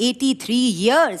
83 years,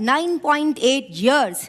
9.8 years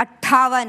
58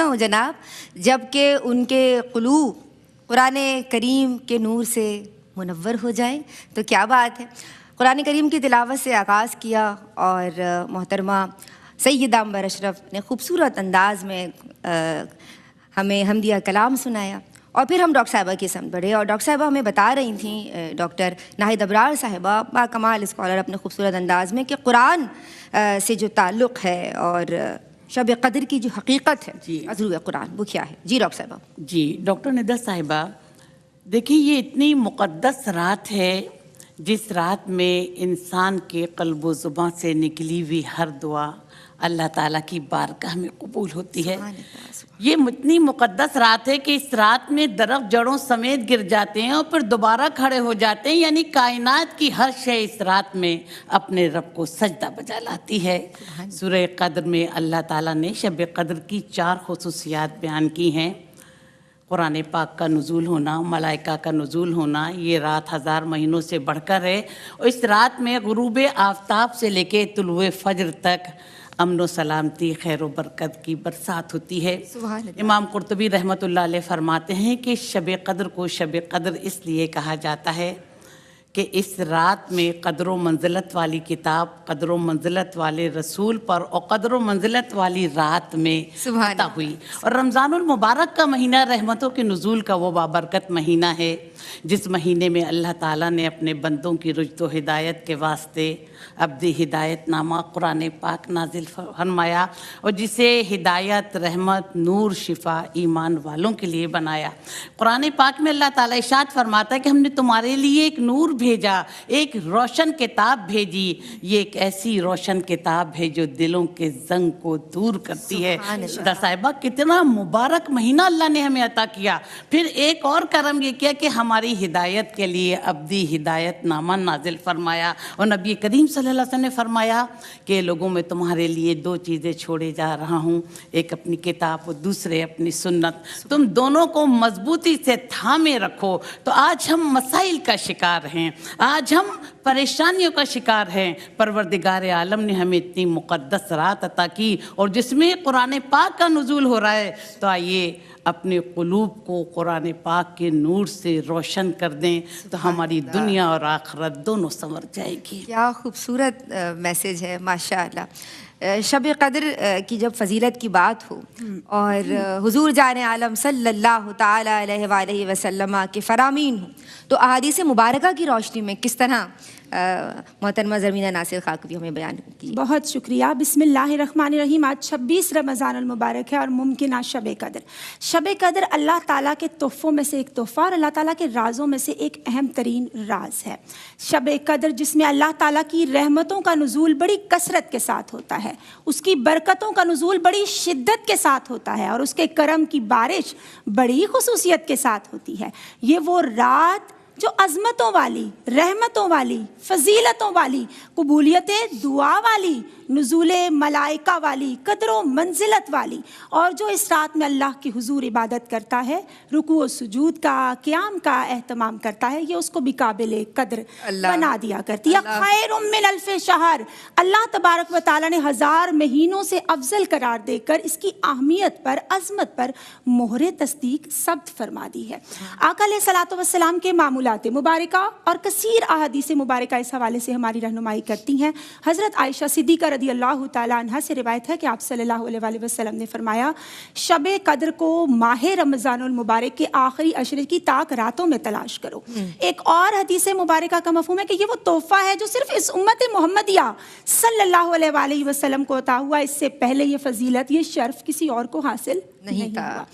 نہ ہو جناب جب کہ ان کے قلوب قرآن کریم کے نور سے منور ہو جائیں. تو کیا بات ہے. قرآن کریم کی تلاوت سے آغاز کیا اور محترمہ سیدہ عنبر اشرف نے خوبصورت انداز میں ہمیں حمدیہ کلام سنایا, اور پھر ہم ڈاکٹر صاحبہ کی سمت بڑھے, اور ڈاکٹر صاحبہ ہمیں بتا رہی تھیں, ڈاکٹر ناہید ابرار صاحبہ با کمال اسکالر اپنے خوبصورت انداز میں, کہ قرآن سے جو تعلق ہے اور شب قدر کی جو حقیقت ہے جی عذرو قرآن, وہ کیا ہے. جی ڈاکٹر صاحبہ. جی ڈاکٹر ندا صاحبہ, دیکھیے یہ اتنی مقدس رات ہے جس رات میں انسان کے قلب و زبان سے نکلی ہوئی ہر دعا اللہ تعالیٰ کی بارگاہ میں قبول ہوتی ہے. یہ اتنی مقدس رات ہے کہ اس رات میں درخت جڑوں سمیت گر جاتے ہیں اور پھر دوبارہ کھڑے ہو جاتے ہیں, یعنی کائنات کی ہر شے اس رات میں اپنے رب کو سجدہ بجا لاتی ہے. سورہ قدر میں اللہ تعالیٰ نے شب قدر کی 4 خصوصیات بیان کی ہیں. قرآن پاک کا نزول ہونا, ملائکہ کا نزول ہونا, یہ رات 1000 مہینوں سے بڑھ کر ہے, اور اس رات میں غروب آفتاب سے لے کے طلوع فجر تک امن و سلامتی, خیر و برکت کی برسات ہوتی ہے. امام قرطبی رحمۃ اللہ علیہ فرماتے ہیں کہ شب قدر کو شب قدر اس لیے کہا جاتا ہے کہ اس رات میں قدر و منزلت والی کتاب, قدر و منزلت والے رسول پر اور قدر و منزلت والی رات میں عطا ہوئی. اور رمضان المبارک کا مہینہ رحمتوں کے نزول کا وہ بابرکت مہینہ ہے جس مہینے میں اللہ تعالیٰ نے اپنے بندوں کی رشد و ہدایت کے واسطے عبدی ہدایت نامہ قرآن پاک نازل فرمایا, اور جسے ہدایت, رحمت, نور, شفا ایمان والوں کے لیے بنایا. قرآن پاک میں اللہ تعالیٰ ارشاد فرماتا ہے کہ ہم نے تمہارے لیے ایک نور بھیجا, ایک روشن کتاب بھیجی. یہ ایک ایسی روشن کتاب ہے جو دلوں کے زنگ کو دور کرتی ہے. شدہ صاحبہ, کتنا مبارک مہینہ اللہ نے ہمیں عطا کیا. پھر ایک اور کرم یہ کیا کہ ہماری ہدایت کے لیے عبدی ہدایت نامہ نازل فرمایا, اور نبی کریم صلی اللہ علیہ وسلم نے فرمایا کہ لوگوں میں تمہارے لیے 2 چیزیں چھوڑے جا رہا ہوں, ایک اپنی کتاب اور دوسرے اپنی سنت. تم دونوں کو مضبوطی سے تھامے رکھو. تو آج ہم مسائل کا شکار ہیں, آج ہم پریشانیوں کا شکار ہیں. پروردگار عالم نے ہمیں اتنی مقدس رات عطا کی, اور جس میں قرآن پاک کا نزول ہو رہا ہے, تو آئیے اپنے قلوب کو قرآن پاک کے نور سے روشن کر دیں, تو ہماری دنیا اور آخرت دونوں سنور جائے گی. کیا خوبصورت میسج ہے, ماشاء اللہ. شب قدر کی جب فضیلت کی بات ہو اور حضور جان عالم صلی اللہ تعالی علیہ وآلہ وسلم کے فرامین ہوں, تو احادیث مبارکہ کی روشنی میں کس طرح محترمہ زرمینہ ناصر خاکوی ہمیں بیان کی. بہت شکریہ. بسم اللہ الرحمن الرحیم. آج 26 رمضان المبارک ہے اور ممکنہ شب قدر. شب قدر اللہ تعالیٰ کے تحفوں میں سے ایک تحفہ اور اللہ تعالیٰ کے رازوں میں سے ایک اہم ترین راز ہے. شب قدر جس میں اللہ تعالیٰ کی رحمتوں کا نزول بڑی کثرت کے ساتھ ہوتا ہے, اس کی برکتوں کا نزول بڑی شدت کے ساتھ ہوتا ہے, اور اس کے کرم کی بارش بڑی خصوصیت کے ساتھ ہوتی ہے. یہ وہ رات جو عظمتوں والی, رحمتوں والی, فضیلتوں والی, قبولیت دعا والی, نزول ملائکہ والی, قدر و منزلت والی, اور جو اس رات میں اللہ کی حضور عبادت کرتا ہے, رکوع و سجود کا, قیام کا اہتمام کرتا ہے, یہ اس کو بھی قابل قدر بنا دیا کرتی ہے. خیر من الف شہر, اللہ تبارک و تعالیٰ نے 1000 مہینوں سے افضل قرار دے کر اس کی اہمیت پر, عظمت پر مہر تصدیق ثبت فرما دی ہے. آقا علیہ الصلوۃ والسلام کے معمولات مبارکہ اور کثیر احادیث مبارکہ اس حوالے سے ہماری رہنمائی کرتی ہیں. حضرت عائشہ صدیقہ رضی اللہ تعالیٰ عنہا سے روایت ہے کہ آپ صلی اللہ علیہ وآلہ وسلم نے فرمایا, شب قدر کو ماہ رمضان المبارک کے آخری عشرے کی طاق راتوں میں تلاش کرو. ایک اور حدیث مبارکہ کا مفہوم ہے کہ یہ وہ تحفہ ہے جو صرف اس امت محمدیہ صلی اللہ علیہ وآلہ وسلم کو عطا ہوا. اس سے پہلے یہ فضیلت, یہ شرف کسی اور کو حاصل نہیں تھا.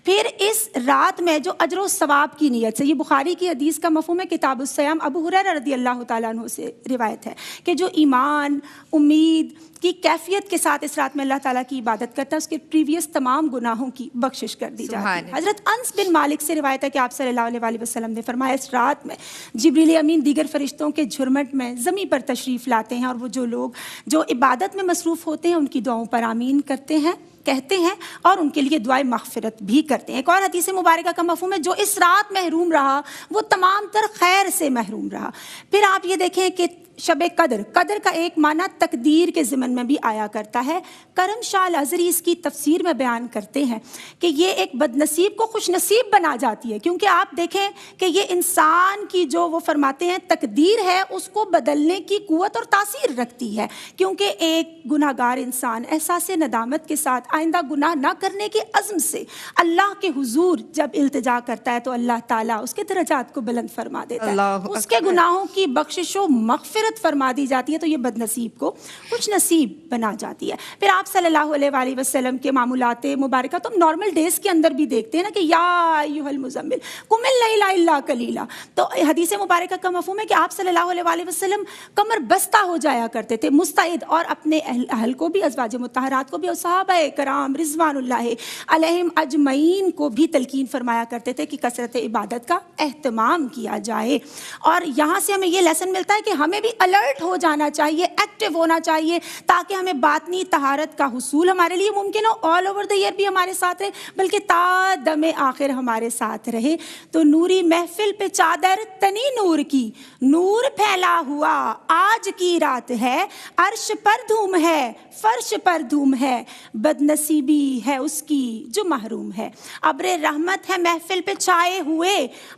پھر اس رات میں جو اجر و ثواب کی نیت سے, یہ بخاری کی حدیث کا مفہوم ہے کتاب الصیام, ابو ہریرہ رضی اللہ تعالیٰ عنہ سے روایت ہے کہ جو ایمان, امید کی کیفیت کے ساتھ اس رات میں اللہ تعالیٰ کی عبادت کرتا ہے, اس کے پریویس تمام گناہوں کی بخشش کر دی جاتی ہے. حضرت انس بن مالک سے روایت ہے کہ آپ صلی اللہ علیہ وآلہ وسلم نے فرمایا, اس رات میں جبریل امین دیگر فرشتوں کے جھرمٹ میں زمین پر تشریف لاتے ہیں, اور وہ جو لوگ جو عبادت میں مصروف ہوتے ہیں ان کی دعاؤں پر آمین کرتے ہیں, کہتے ہیں اور ان کے لیے دعائے مغفرت بھی کرتے ہیں۔ ایک اور حدیث مبارکہ کا مفہوم ہے جو اس رات محروم رہا وہ تمام تر خیر سے محروم رہا۔ پھر آپ یہ دیکھیں کہ شب قدر، قدر کا ایک معنی تقدیر کے ضمن میں بھی آیا کرتا ہے۔ کرم شاہ الازہری اس کی تفسیر میں بیان کرتے ہیں کہ یہ ایک بد نصیب کو خوش نصیب بنا جاتی ہے، کیونکہ آپ دیکھیں کہ یہ انسان کی جو وہ فرماتے ہیں تقدیر ہے اس کو بدلنے کی قوت اور تاثیر رکھتی ہے، کیونکہ ایک گناہ گار انسان احساس ندامت کے ساتھ آئندہ گناہ نہ کرنے کے عزم سے اللہ کے حضور جب التجا کرتا ہے تو اللہ تعالیٰ اس کے درجات کو بلند فرما دیتا ہے، اس کے گناہوں کی بخشش و مغفرت فرما دی جاتی ہے، تو یہ بد نصیب کو خوش نصیب بنا جاتی ہے۔ پھر آپ صلی اللہ علیہ وآلہ وسلم کے معمولات مبارکہ تو ہم نارمل ڈیز کے اندر بھی دیکھتے ہیں نا کہ یا ایھا المزمل قم اللیل الا قلیلا، تو حدیث مبارکہ کا مفہوم ہے کہ آپ صلی اللہ علیہ وآلہ وسلم کمر بستہ ہو جایا کرتے تھے، مستعد، اور اپنے اہل کو بھی، ازواج مطہرات کو بھی، اور صحابہ کرام رضوان اللہ علیہم اجمعین کو بھی تلقین فرمایا کرتے تھے کہ کثرت عبادت کا اہتمام کیا جائے۔ اور یہاں سے ہمیں یہ لیسن ملتا ہے کہ ہمیں بھی الرٹ ہو جانا چاہیے، ایکٹیو ہونا چاہیے، تاکہ ہمیں باطنی طہارت کا حصول ہمارے لیے ممکن ہو، آل اوور دا ایئر بھی ہمارے ساتھ رہے، بلکہ تا دم آخر ہمارے ساتھ رہے۔ تو نوری محفل پہ چادر تنی نور کی، نور پھیلا ہوا آج کی رات ہے، عرش پر دھوم ہے، فرش پر دھوم ہے، بد نصیبی ہے اس کی جو محروم ہے۔ ابر رحمت ہے محفل پہ چھائے ہوئے،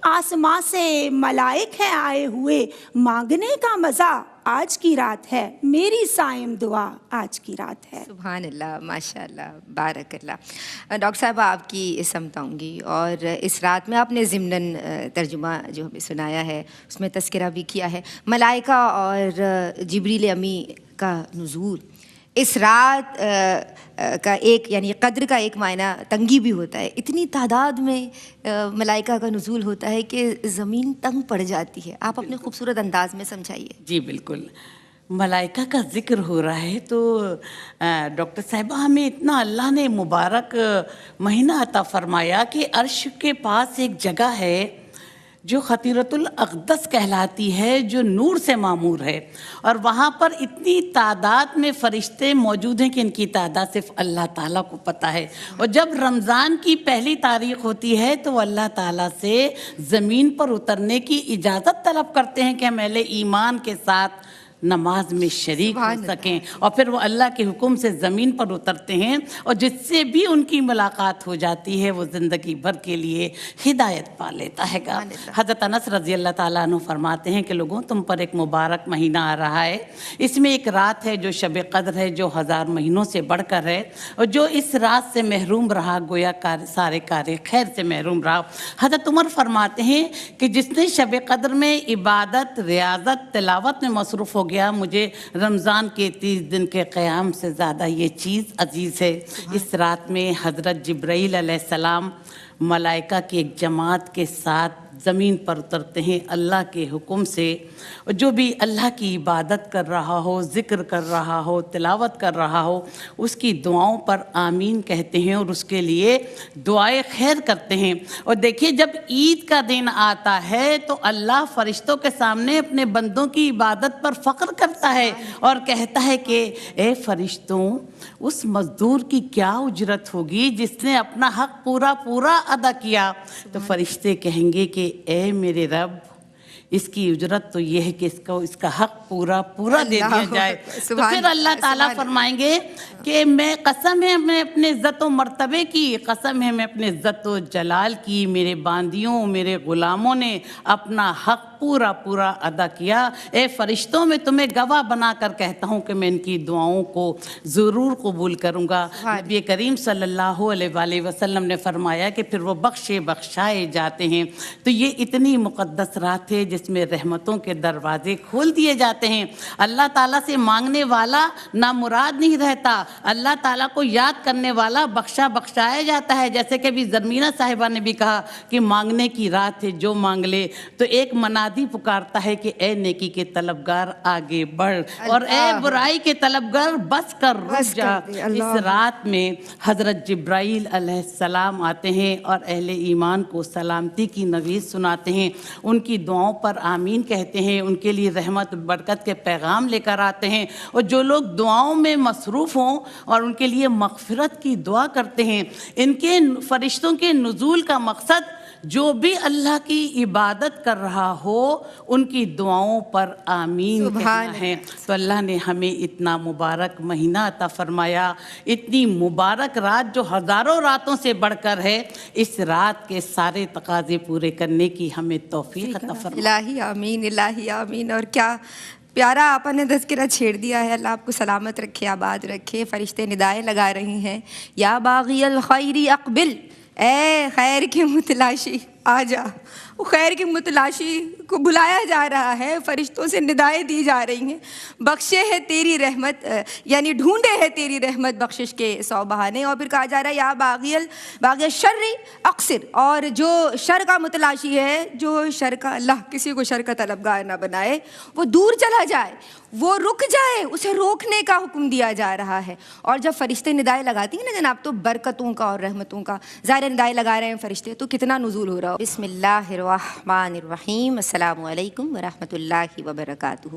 آسماں سے ملائک ہیں آئے ہوئے، مانگنے کا مزہ آج کی رات ہے، میری صائم دعا آج کی رات ہے۔ سبحان اللہ، ماشاء اللہ، بارک اللہ۔ ڈاکٹر صاحبہ آپ کی سمتاؤں گی، اور اس رات میں آپ نے ضمناً ترجمہ جو ہمیں سنایا ہے اس میں تذکرہ بھی کیا ہے ملائکہ اور جبریل امی کا نزول۔ اس رات کا ایک یعنی قدر کا ایک معنی تنگی بھی ہوتا ہے، اتنی تعداد میں ملائکہ کا نزول ہوتا ہے کہ زمین تنگ پڑ جاتی ہے، آپ اپنے خوبصورت انداز میں سمجھائیے۔ جی بالکل، ملائکہ کا ذکر ہو رہا ہے تو ڈاکٹر صاحبہ ہمیں اتنا اللہ نے مبارک مہینہ عطا فرمایا کہ عرش کے پاس ایک جگہ ہے جو خطیرۃ الاقدس کہلاتی ہے، جو نور سے معمور ہے، اور وہاں پر اتنی تعداد میں فرشتے موجود ہیں کہ ان کی تعداد صرف اللہ تعالیٰ کو پتہ ہے۔ اور جب رمضان کی پہلی تاریخ ہوتی ہے تو اللہ تعالیٰ سے زمین پر اترنے کی اجازت طلب کرتے ہیں کہ ہم اہل ایمان کے ساتھ نماز میں شریک ہو سکیں، اور پھر وہ اللہ کے حکم سے زمین پر اترتے ہیں، اور جس سے بھی ان کی ملاقات ہو جاتی ہے وہ زندگی بھر کے لیے ہدایت پا لیتا ہے گا۔ حضرت انس رضی اللہ تعالیٰ عنہ فرماتے ہیں کہ لوگوں تم پر ایک مبارک مہینہ آ رہا ہے، اس میں ایک رات ہے جو شب قدر ہے، جو 1000 مہینوں سے بڑھ کر ہے، اور جو اس رات سے محروم رہا گویا سارے کار خیر سے محروم رہا۔ حضرت عمر فرماتے ہیں کہ جس نے شب قدر میں عبادت، ریاضت، تلاوت میں مصروف ہو گیا، مجھے رمضان کے 30 دن کے قیام سے زیادہ یہ چیز عزیز ہے۔ اس رات میں حضرت جبرائیل علیہ السلام ملائکہ کی ایک جماعت کے ساتھ زمین پر اترتے ہیں اللہ کے حکم سے، اور جو بھی اللہ کی عبادت کر رہا ہو، ذکر کر رہا ہو، تلاوت کر رہا ہو، اس کی دعاؤں پر آمین کہتے ہیں اور اس کے لیے دعائے خیر کرتے ہیں۔ اور دیکھیے جب عید کا دن آتا ہے تو اللہ فرشتوں کے سامنے اپنے بندوں کی عبادت پر فخر کرتا ہے اور کہتا ہے کہ اے فرشتوں، اس مزدور کی کیا اجرت ہوگی جس نے اپنا حق پورا ادا کیا؟ تو فرشتے کہیں گے کہ اے میرے رب، اس کی اجرت تو یہ ہے کہ اس کا حق پورا دے دیا جائے۔ تو پھر اللہ تعالیٰ فرمائیں گے کہ میں قسم ہے میں اپنے عزت و مرتبے کی، قسم ہے میں اپنے عزت و جلال کی، میرے باندیوں، میرے غلاموں نے اپنا حق پورا ادا کیا۔ اے فرشتوں، میں تمہیں گواہ بنا کر کہتا ہوں کہ میں ان کی دعاؤں کو ضرور قبول کروں گا۔ نبی کریم صلی اللہ علیہ وآلہ وسلم نے فرمایا کہ پھر وہ بخشائے جاتے ہیں۔ تو یہ اتنی مقدس رات ہے جس میں رحمتوں کے دروازے کھول دیے جاتے ہیں۔ اللہ تعالیٰ سے مانگنے والا نامراد نہیں رہتا، اللہ تعالیٰ کو یاد کرنے والا بخشایا جاتا ہے۔ جیسے کہ ابھی زرمینہ صاحبہ نے بھی کہا کہ مانگنے کی رات ہے، جو مانگ لے۔ تو ایک منادی منادی پکارتا ہے کہ اے نیکی کے طلبگار آگے بڑھ اور اے برائی کے طلبگار بس کر رک جا۔ اس رات میں حضرت جبرائیل علیہ السلام آتے ہیں اور اہل ایمان کو سلامتی کی نوید سناتے ہیں، ان کی دعاؤں پر آمین کہتے ہیں، ان کے لیے رحمت برکت کے پیغام لے کر آتے ہیں، اور جو لوگ دعاؤں میں مصروف ہوں اور ان کے لیے مغفرت کی دعا کرتے ہیں، ان کے فرشتوں کے نزول کا مقصد جو بھی اللہ کی عبادت کر رہا ہو ان کی دعاؤں پر آمین کہنا ہے۔ تو اللہ نے ہمیں اتنا مبارک مہینہ عطا فرمایا، اتنی مبارک رات جو ہزاروں راتوں سے بڑھ کر ہے، اس رات کے سارے تقاضے پورے کرنے کی ہمیں توفیق عطا فرمایا۔ الہی آمین، الہی آمین۔ اور کیا پیارا آپ نے تذکرہ چھیڑ دیا ہے، اللہ آپ کو سلامت رکھے، آباد رکھے۔ فرشتے ندائیں لگا رہے ہیں، یا باغی الخیر اقبل، اے خیر کے متلاشی آ جا۔ وہ خیر کے متلاشی کو بلایا جا رہا ہے، فرشتوں سے ندائیں دی جا رہی ہیں، بخشے ہے تیری رحمت، یعنی ڈھونڈے ہے تیری رحمت بخشش کے 100 بہانے۔ اور پھر کہا جا رہا ہے یا باغی الشر اقصر، اور جو شر کا متلاشی ہے، جو شر کا، اللہ کسی کو شر کا طلبگار نہ بنائے، وہ دور چلا جائے، وہ رک جائے، اسے روکنے کا حکم دیا جا رہا ہے۔ اور جب فرشتے ندائیں لگاتی ہیں نا جناب، تو برکتوں کا اور رحمتوں کا ظاہر ندائیں لگا رہے ہیں فرشتے، تو کتنا نزول ہو رہا ہو۔ بسم اللہ الرحمن الرحیم، السلام علیکم ورحمۃ اللہ وبرکاتہ۔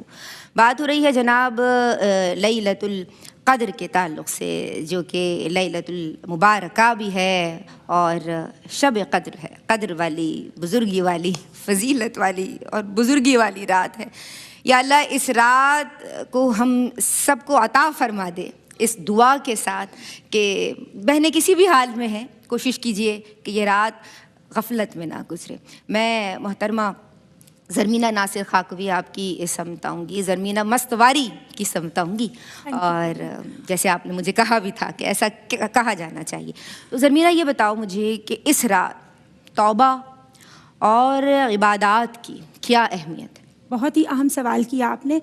بات ہو رہی ہے جناب لیلۃ القدر کے تعلق سے، جو کہ لیلۃ المبارکہ بھی ہے اور شب قدر ہے، قدر والی، بزرگی والی، فضیلت والی اور بزرگی والی رات ہے۔ یا اللہ اس رات کو ہم سب کو عطا فرما دے، اس دعا کے ساتھ کہ بہنیں کسی بھی حال میں ہیں، کوشش کیجئے کہ یہ رات غفلت میں نہ گزرے۔ میں محترمہ زرمینہ ناصر خاکوی آپ کی سمت آؤں گی، زرمینہ مستواری کی سمت آؤں گی، اور جیسے آپ نے مجھے کہا بھی تھا کہ ایسا کہا جانا چاہیے، تو زرمینہ یہ بتاؤ مجھے کہ اس رات توبہ اور عبادات کی کیا اہمیت ہے؟ بہت ہی اہم سوال کیا آپ نے۔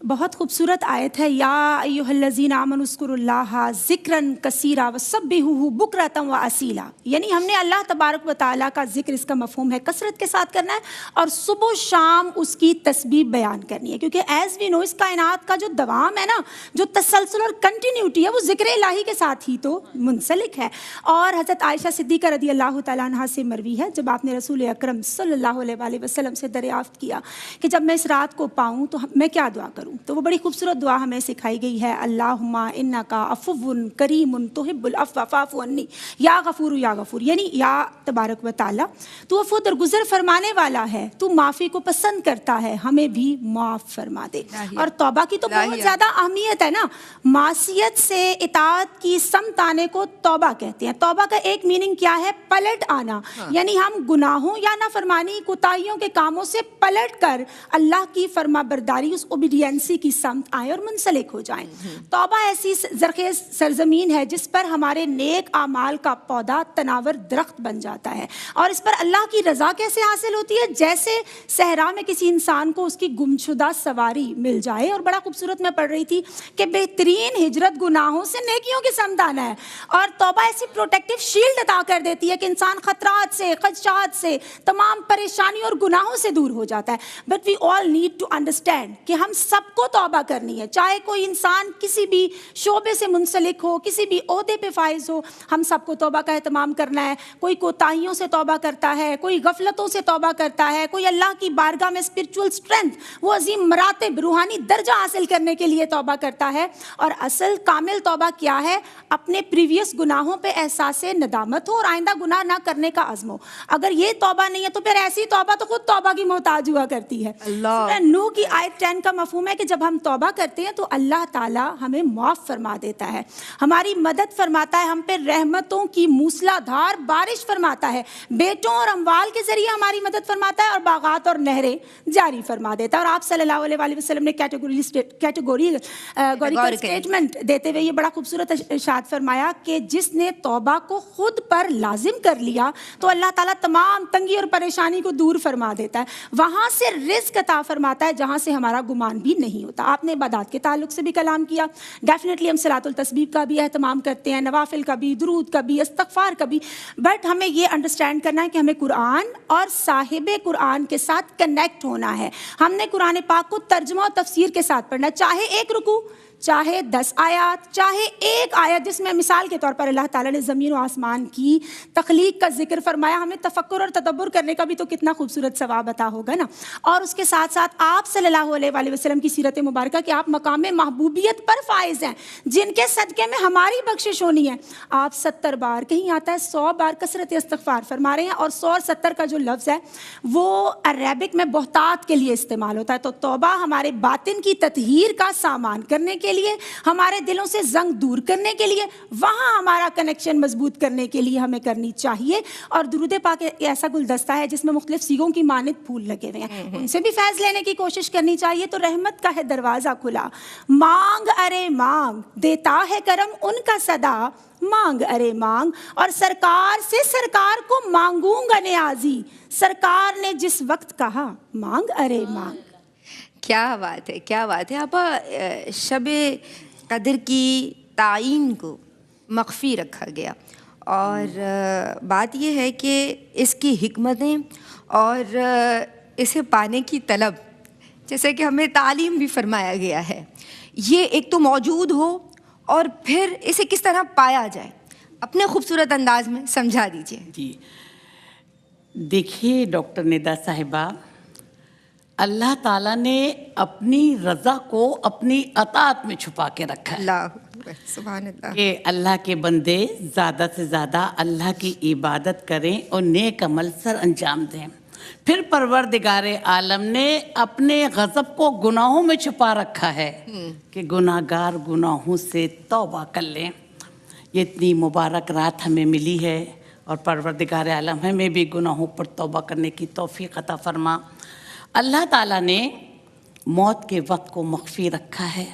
بہت خوبصورت آیت ہے، یا ایھا الذین آمنوا اذکروا اللہ ذکرا کثیرا وسبحوہ بکرۃ واصیلا، یعنی ہم نے اللہ تبارک و تعالیٰ کا ذکر، اس کا مفہوم ہے کثرت کے ساتھ کرنا ہے، اور صبح و شام اس کی تسبیح بیان کرنی ہے، کیونکہ ایز وی نو اس کائنات کا جو دوام ہے نا، جو تسلسل اور کنٹینیوٹی ہے، وہ ذکر الہی کے ساتھ ہی تو منسلک ہے۔ اور حضرت عائشہ صدیقہ رضی اللہ تعالیٰ عنہا سے مروی ہے، جب آپ نے رسول اکرم صلی اللہ علیہ وآلہ وسلم سے دریافت کیا کہ جب میں اس رات کو پاؤں تو میں کیا دعا کروں، تو وہ بڑی خوبصورت دعا ہمیں سکھائی گئی ہے، اللہم انکا عفو کریم تحب العفو فاعف عنی، یا غفور یا غفور، یعنی یا تبارک و تعالیٰ تو عفو درگزر فرمانے والا ہے، تو معافی کو پسند کرتا ہے، ہمیں بھی معاف فرما دے۔ اور توبہ کی تو بہت زیادہ اہمیت ہے نا، معصیت سے اطاعت کی سمت آنے کو توبہ کہتے ہیں۔ توبہ کا ایک میننگ کیا ہے؟ پلٹ آنا، یعنی ہم گناہوں یا نافرمانی کوتاہیوں کے کاموں سے پلٹ کر اللہ کی فرما برداری، اس اوبیڈینسی کی سمت آئیں اور منسلک ہو جائیں۔ توبہ ایسی زرخیز سرزمین ہے جس پر ہمارے نیک اعمال کا پودا تناور درخت بن جاتا ہے، اور اس پر اللہ کی رضا کیسے حاصل ہوتی ہے؟ جیسے صحرا میں کسی انسان کو اس کی گمشدہ سواری مل جائے، اور بڑا خوبصورت میں پڑھ رہی تھی کہ بہترین ہجرت گناہوں سے نیکیوں کی سمت آنا ہے، اور توبہ ایسی پروٹیکٹیو شیلڈ عطا کر دیتی ہے کہ انسان خطرات سے، خدشات سے، تمام پریشانی اور گناہوں سے دور ہو جاتا ہے۔ But we all need to understand کہ ہم سب کو توبہ کرنی ہے، چاہے کوئی انسان کسی بھی شعبے سے منسلک ہو، کسی بھی عہدے پہ فائز ہو، ہم سب کو توبہ کا اہتمام کرنا ہے۔ کوئی کوتاہیوں سے توبہ کرتا ہے، کوئی غفلتوں سے توبہ کرتا ہے، کوئی اللہ کی بارگاہ میں اسپرچول سٹرینتھ، وہ عظیم مراتب، روحانی درجہ حاصل کرنے کے لیے توبہ کرتا ہے۔ اور اصل کامل توبہ کیا ہے؟ اپنے پریویس گناہوں پہ احساس ندامت ہو اور آئندہ گناہ نہ کرنے کا عزم ہو۔ اگر یہ توبہ نہیں ہے تو پھر ایسی توبہ تو خود توبہ کی محتاج ہوا کرتی ہے۔ سورہ نوح کی آیت 10 کا مفہوم ہے کہ جب ہم توبہ کرتے ہیں تو اللہ تعالیٰ ہمیں معاف فرما دیتا ہے، ہماری مدد فرماتا ہے، ہم پہ رحمتوں کی موسلا دھار بارش فرماتا ہے، بیٹوں اور اموال کے ذریعے ہماری مدد فرماتا ہے، اور باغات اور نہریں جاری فرما دیتا ہے۔ اور آپ صلی اللہ علیہ وآلہ وسلم نے کیٹیگوریکل اسٹیٹمنٹ دیتے ہوئے یہ بڑا خوبصورت ارشاد فرمایا کہ جس نے توبہ کو خود پر لازم کر لیا تو اللہ تعالیٰ تمام تنگی اور پریشانی کو دور فرما دیتا ہے۔ وہاں سے رزق عطا فرماتا ہے جہاں سے ہمارا گمان بھی نہیں ہوتا. آپ نے عبادات کے تعلق سے بھی کلام کیا. ڈیفینیٹلی ہم صلاۃ التسبیح کا بھی اہتمام کرتے ہیں, نوافل کا بھی, درود کا بھی, استغفار کا بھی, بٹ ہمیں یہ انڈرسٹینڈ کرنا ہے کہ ہمیں قرآن اور صاحب قرآن کے ساتھ کنیکٹ ہونا ہے. ہم نے قرآن پاک کو ترجمہ اور تفسیر کے ساتھ پڑھنا ہے, چاہے ایک رکوع, چاہے 10 آیات, چاہے ایک آیت جس میں مثال کے طور پر اللہ تعالیٰ نے زمین و آسمان کی تخلیق کا ذکر فرمایا. ہمیں تفکر اور تدبر کرنے کا بھی تو کتنا خوبصورت ثواب عطا ہوگا نا. اور اس کے ساتھ ساتھ آپ صلی اللہ علیہ وآلہ وسلم کی سیرت مبارکہ کہ آپ مقام محبوبیت پر فائز ہیں, جن کے صدقے میں ہماری بخشش ہونی ہے. آپ 70 بار, کہیں آتا ہے 100 بار کثرت استغفار فرما رہے ہیں, اور 100 اور 70 کا جو لفظ ہے وہ عربک میں بہتات کے لیے استعمال ہوتا ہے. تو توبہ ہمارے باطن کی تطہیر کا سامان کرنے کے لیے, ہمارے دلوں سے زنگ دور کرنے کے لیے, وہاں ہمارا کنیکشن مضبوط کرنے کے لیے ہمیں کرنی چاہیے. اور درود پاک ایسا گلدستہ ہے جس میں مختلف سیگوں کی مانند پھول لگے ہوئے ہیں, ان سے بھی فیض لینے کی کوشش کرنی چاہیے. تو رحمت کا ہے دروازہ کھلا, مانگ ارے مانگ, دیتا ہے کرم ان کا صدا, مانگ ارے مانگ. اور سرکار سے سرکار کو مانگوں گا نیازی, سرکار نے جس وقت کہا مانگ ارے مانگ. کیا بات ہے, کیا بات ہے. آپا, شب قدر کی تعین کو مخفی رکھا گیا, اور بات یہ ہے کہ اس کی حکمتیں اور اسے پانے کی طلب, جیسے کہ ہمیں تعلیم بھی فرمایا گیا ہے, یہ ایک تو موجود ہو, اور پھر اسے کس طرح پایا جائے, اپنے خوبصورت انداز میں سمجھا دیجیے. جی دیکھیے ڈاکٹر ندا صاحبہ, اللہ تعالیٰ نے اپنی رضا کو اپنی اطاعت میں چھپا کے رکھا ہے. اللہ سبحان اللہ. کہ اللہ کے بندے زیادہ سے زیادہ اللہ کی عبادت کریں اور نیک عمل سر انجام دیں. پھر پروردگار عالم نے اپنے غضب کو گناہوں میں چھپا رکھا ہے کہ گناہ گار گناہوں سے توبہ کر لیں. یہ اتنی مبارک رات ہمیں ملی ہے, اور پروردگار عالم ہمیں بھی گناہوں پر توبہ کرنے کی توفیق عطا فرما. اللہ تعالیٰ نے موت کے وقت کو مخفی رکھا ہے,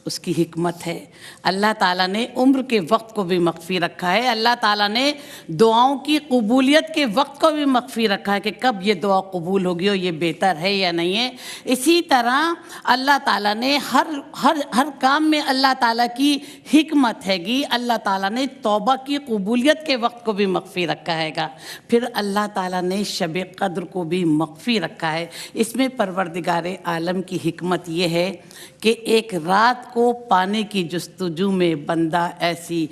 اس کی حکمت ہے. اللہ تعالیٰ نے عمر کے وقت کو بھی مخفی رکھا ہے. اللہ تعالیٰ نے دعاؤں کی قبولیت کے وقت کو بھی مخفی رکھا ہے کہ کب یہ دعا قبول ہوگی اور یہ بہتر ہے یا نہیں ہے. اسی طرح اللہ تعالیٰ نے ہر کام میں اللہ تعالیٰ کی حکمت ہے گی. اللہ تعالیٰ نے توبہ کی قبولیت کے وقت کو بھی مخفی رکھا ہے گا. پھر اللہ تعالیٰ نے شب قدر کو بھی مخفی رکھا ہے. اس میں پروردگار عالم کی حکمت یہ ہے کہ ایک رات کو پانے کی جستجو میں بندہ ایسی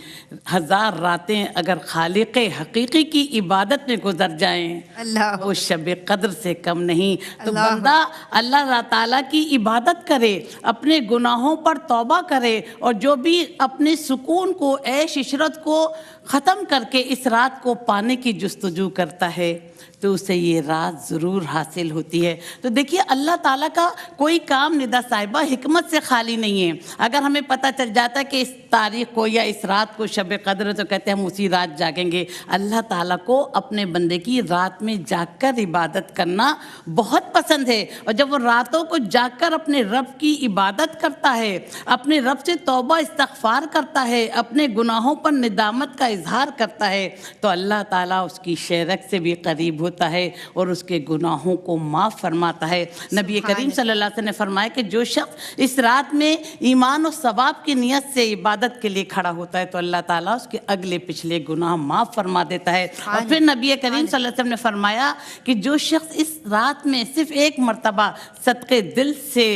1000 راتیں اگر خالق حقیقی کی عبادت میں گزر جائیں, اللہ وہ شب قدر سے کم نہیں. تو بندہ اللہ تعالیٰ کی عبادت کرے, اپنے گناہوں پر توبہ کرے, اور جو بھی اپنے سکون کو, عیش عشرت کو ختم کر کے اس رات کو پانے کی جستجو کرتا ہے تو اسے یہ رات ضرور حاصل ہوتی ہے. تو دیکھیے اللہ تعالیٰ کا کوئی کام ندا صاحبہ حکمت سے خالی نہیں ہے. اگر ہمیں پتہ چل جاتا ہے کہ اس تاریخ کو یا اس رات کو شب قدر ہے تو کہتے ہیں ہم اسی رات جاگیں گے. اللہ تعالیٰ کو اپنے بندے کی رات میں جاگ کر عبادت کرنا بہت پسند ہے, اور جب وہ راتوں کو جاگ کر اپنے رب کی عبادت کرتا ہے, اپنے رب سے توبہ استغفار کرتا ہے, اپنے گناہوں پر ندامت کا اظہار کرتا ہے, تو اللہ تعالیٰ اس کی شرک سے بھی قریب ہوتا ہے اور اس کے گناہوں کو معاف فرماتا ہے. نبی کریم صلی اللہ علیہ وسلم نے فرمایا کہ جو شخص اس رات میں ایمان و ثواب کی نیت سے عبادت کے لیے کھڑا ہوتا ہے تو اللہ تعالیٰ اس کے اگلے پچھلے گناہ معاف فرما دیتا ہے. اور پھر نبی کریم صلی اللہ علیہ وسلم نے فرمایا کہ جو شخص اس رات میں صرف ایک مرتبہ صدقے دل سے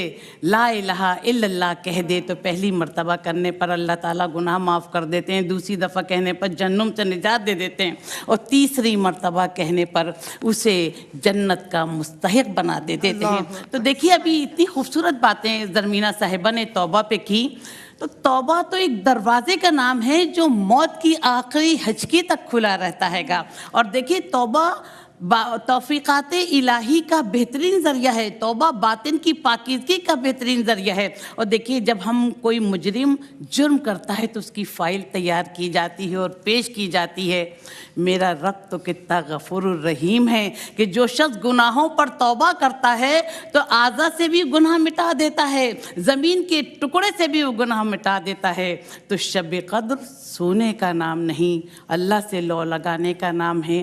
لا الہ الا اللہ کہہ دے تو پہلی مرتبہ کرنے پر اللہ تعالیٰ گناہ معاف کر دیتے ہیں, دوسری دفعہ کہنے پر جہنم سے نجات دے دیتے ہیں, اور تیسری مرتبہ کہنے پر اسے جنت کا مستحق بنا دیتے ہیں. تو دیکھیے ابھی اتنی خوبصورت باتیں زرمینہ صاحبہ نے توبہ پہ کی. تو توبہ تو ایک دروازے کا نام ہے جو موت کی آخری ہچکی تک کھلا رہتا ہے گا. اور دیکھیے توبہ توفیقات الہی کا بہترین ذریعہ ہے, توبہ باطن کی پاکیزگی کا بہترین ذریعہ ہے. اور دیکھیے جب ہم کوئی مجرم جرم کرتا ہے تو اس کی فائل تیار کی جاتی ہے اور پیش کی جاتی ہے. میرا رب تو کتنا غفور الرحیم ہے کہ جو شخص گناہوں پر توبہ کرتا ہے تو اعضاء سے بھی گناہ مٹا دیتا ہے, زمین کے ٹکڑے سے بھی وہ گناہ مٹا دیتا ہے. تو شب قدر سونے کا نام نہیں, اللہ سے لو لگانے کا نام ہے.